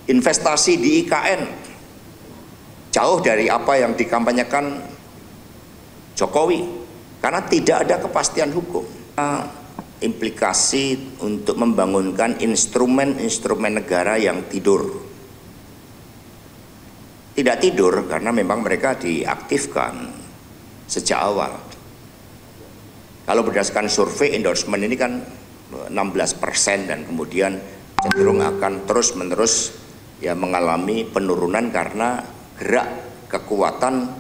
investasi di IKN jauh dari apa yang dikampanyekan Jokowi karena tidak ada kepastian hukum. Implikasi untuk membangunkan instrumen-instrumen negara yang tidur. Tidak tidur karena memang mereka diaktifkan sejak awal. Kalau berdasarkan survei endorsement ini kan 16% dan kemudian cenderung akan terus-menerus ya mengalami penurunan karena gerak kekuatan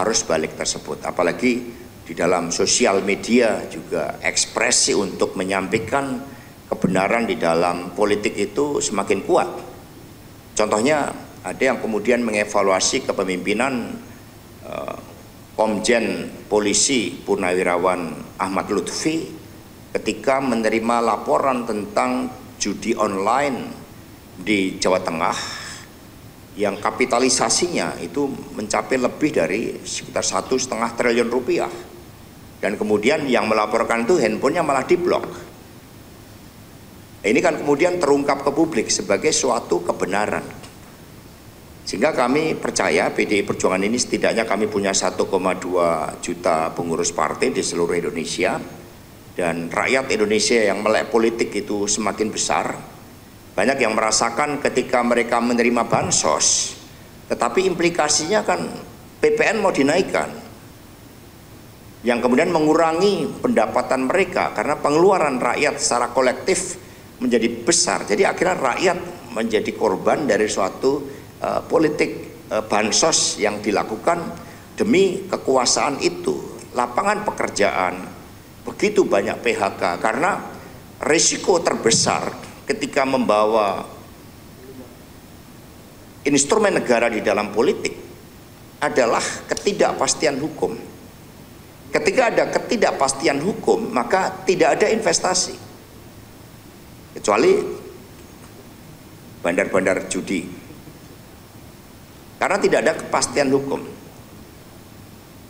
arus balik tersebut. Apalagi di dalam sosial media juga ekspresi untuk menyampaikan kebenaran di dalam politik itu semakin kuat. Contohnya ada yang kemudian mengevaluasi kepemimpinan Komjen Polisi Purnawirawan Ahmad Lutfi ketika menerima laporan tentang judi online di Jawa Tengah yang kapitalisasinya itu mencapai lebih dari sekitar 1,5 triliun rupiah. Dan kemudian yang melaporkan itu handphonenya malah diblok. Ini kan kemudian terungkap ke publik sebagai suatu kebenaran. Sehingga kami percaya PDI Perjuangan ini setidaknya kami punya 1,2 juta pengurus partai di seluruh Indonesia. Dan rakyat Indonesia yang melek politik itu semakin besar. Banyak yang merasakan ketika mereka menerima bansos, tetapi implikasinya kan PPN mau dinaikkan, yang kemudian mengurangi pendapatan mereka karena pengeluaran rakyat secara kolektif menjadi besar. Jadi akhirnya rakyat menjadi korban dari suatu politik bansos yang dilakukan demi kekuasaan itu. Lapangan pekerjaan, begitu banyak PHK karena risiko terbesar ketika membawa instrumen negara di dalam politik adalah ketidakpastian hukum. Ketika ada ketidakpastian hukum, maka tidak ada investasi. Kecuali bandar-bandar judi. Karena tidak ada kepastian hukum.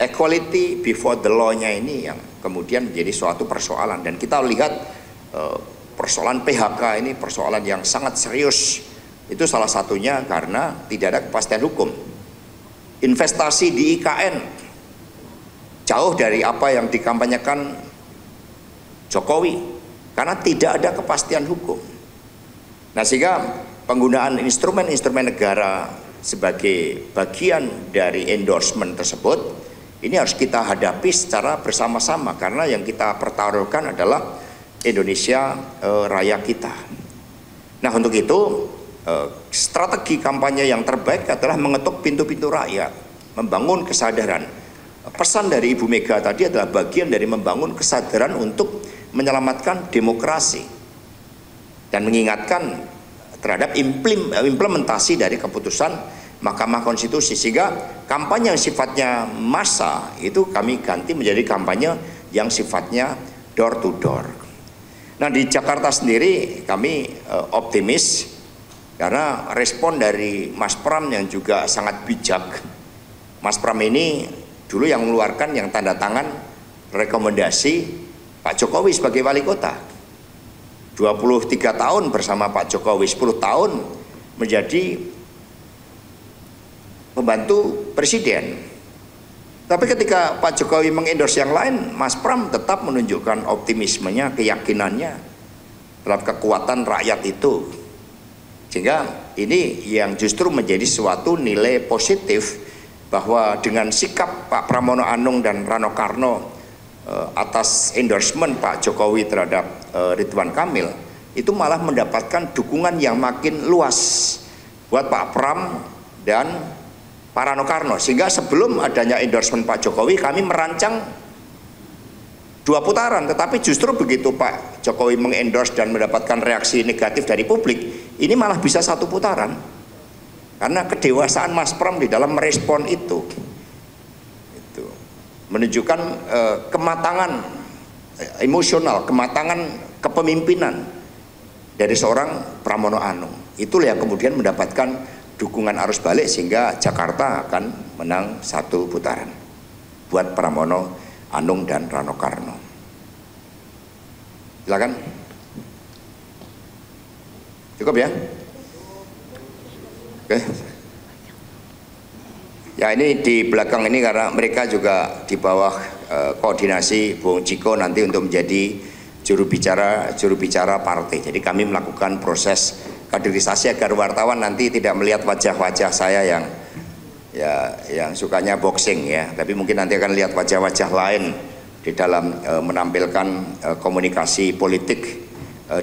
Equality before the law-nya ini yang kemudian menjadi suatu persoalan. Dan kita lihat persoalan PHK ini persoalan yang sangat serius. Itu salah satunya karena tidak ada kepastian hukum. Investasi di IKN jauh dari apa yang dikampanyekan Jokowi karena tidak ada kepastian hukum. Nah, sehingga penggunaan instrumen-instrumen negara sebagai bagian dari endorsement tersebut ini harus kita hadapi secara bersama-sama karena yang kita pertaruhkan adalah Indonesia Raya kita. Nah, untuk itu strategi kampanye yang terbaik adalah mengetuk pintu-pintu rakyat, membangun kesadaran. Pesan dari Ibu Mega tadi adalah bagian dari membangun kesadaran untuk menyelamatkan demokrasi dan mengingatkan terhadap implementasi dari keputusan Mahkamah Konstitusi, sehingga kampanye yang sifatnya massa itu kami ganti menjadi kampanye yang sifatnya door to door. Nah, di Jakarta sendiri kami optimis karena respon dari Mas Pram yang juga sangat bijak. Mas Pram ini dulu yang mengeluarkan yang tanda tangan rekomendasi Pak Jokowi sebagai wali kota. 23 tahun bersama Pak Jokowi, 10 tahun menjadi pembantu presiden. Tapi ketika Pak Jokowi mengendorse yang lain, Mas Pram tetap menunjukkan optimismenya, keyakinannya terhadap kekuatan rakyat itu. Sehingga ini yang justru menjadi suatu nilai positif bahwa dengan sikap Pak Pramono Anung dan Rano Karno atas endorsement Pak Jokowi terhadap Ridwan Kamil itu malah mendapatkan dukungan yang makin luas buat Pak Pram dan Pak Rano Karno, sehingga sebelum adanya endorsement Pak Jokowi kami merancang 2 putaran, tetapi justru begitu Pak Jokowi mengendorse dan mendapatkan reaksi negatif dari publik, ini malah bisa 1 putaran karena kedewasaan Mas Pram di dalam merespon itu menunjukkan kematangan emosional, kematangan kepemimpinan dari seorang Pramono Anung. Itulah yang kemudian mendapatkan dukungan arus balik sehingga Jakarta akan menang 1 putaran buat Pramono Anung dan Rano Karno. Silakan. Cukup ya? Oke. Ya, ini di belakang ini karena mereka juga di bawah koordinasi Bung Ciko nanti untuk menjadi juru bicara partai. Jadi kami melakukan proses kaderisasi agar wartawan nanti tidak melihat wajah-wajah saya yang sukanya boxing ya, tapi mungkin nanti akan lihat wajah-wajah lain di dalam menampilkan komunikasi politik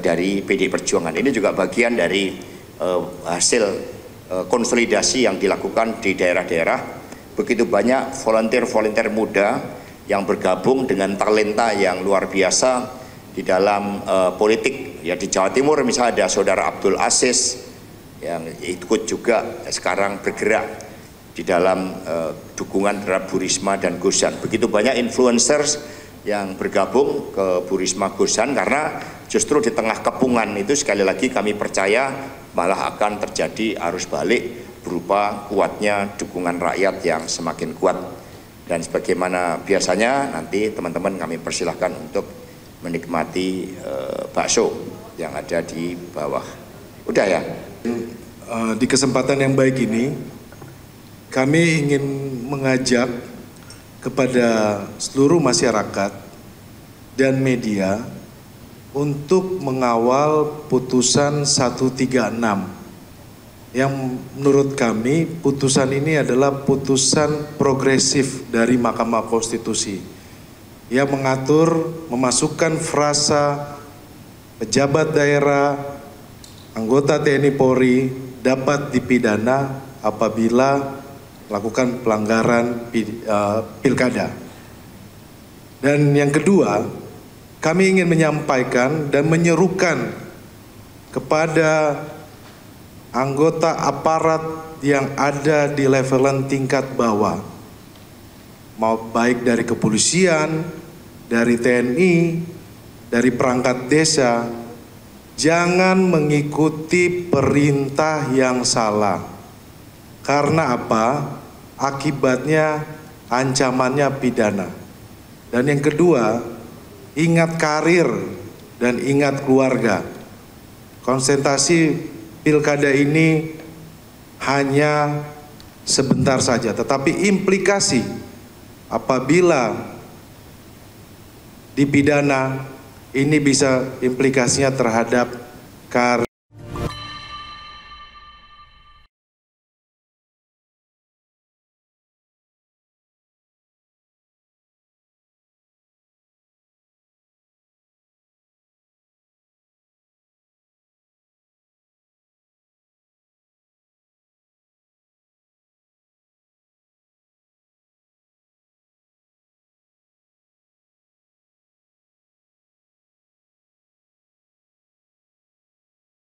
dari PD Perjuangan. Ini juga bagian dari hasil konsolidasi yang dilakukan di daerah-daerah. Begitu banyak volunteer muda yang bergabung dengan talenta yang luar biasa di dalam politik. Ya, di Jawa Timur misalnya ada saudara Abdul Aziz yang ikut juga sekarang bergerak di dalam dukungan terhadap Bu Risma dan Gus Yan. Begitu banyak influencers yang bergabung ke Bu Risma Gus Yan, karena justru di tengah kepungan itu sekali lagi kami percaya malah akan terjadi arus balik berupa kuatnya dukungan rakyat yang semakin kuat. Dan sebagaimana biasanya nanti teman-teman kami persilahkan untuk menikmati bakso yang ada di bawah. Udah ya? Di kesempatan yang baik ini kami ingin mengajak kepada seluruh masyarakat dan media untuk mengawal putusan 136 yang menurut kami putusan ini adalah putusan progresif dari Mahkamah Konstitusi yang mengatur memasukkan frasa pejabat daerah, anggota TNI Polri dapat dipidana apabila melakukan pelanggaran pilkada. Dan yang kedua, kami ingin menyampaikan dan menyerukan kepada anggota aparat yang ada di levelan tingkat bawah, mau baik dari kepolisian, dari TNI, dari perangkat desa, jangan mengikuti perintah yang salah. Karena apa? Akibatnya ancamannya pidana. Dan yang kedua, ingat karir dan ingat keluarga. Konsentrasi pilkada ini hanya sebentar saja, tetapi implikasi apabila dipidana ini bisa implikasinya terhadap karir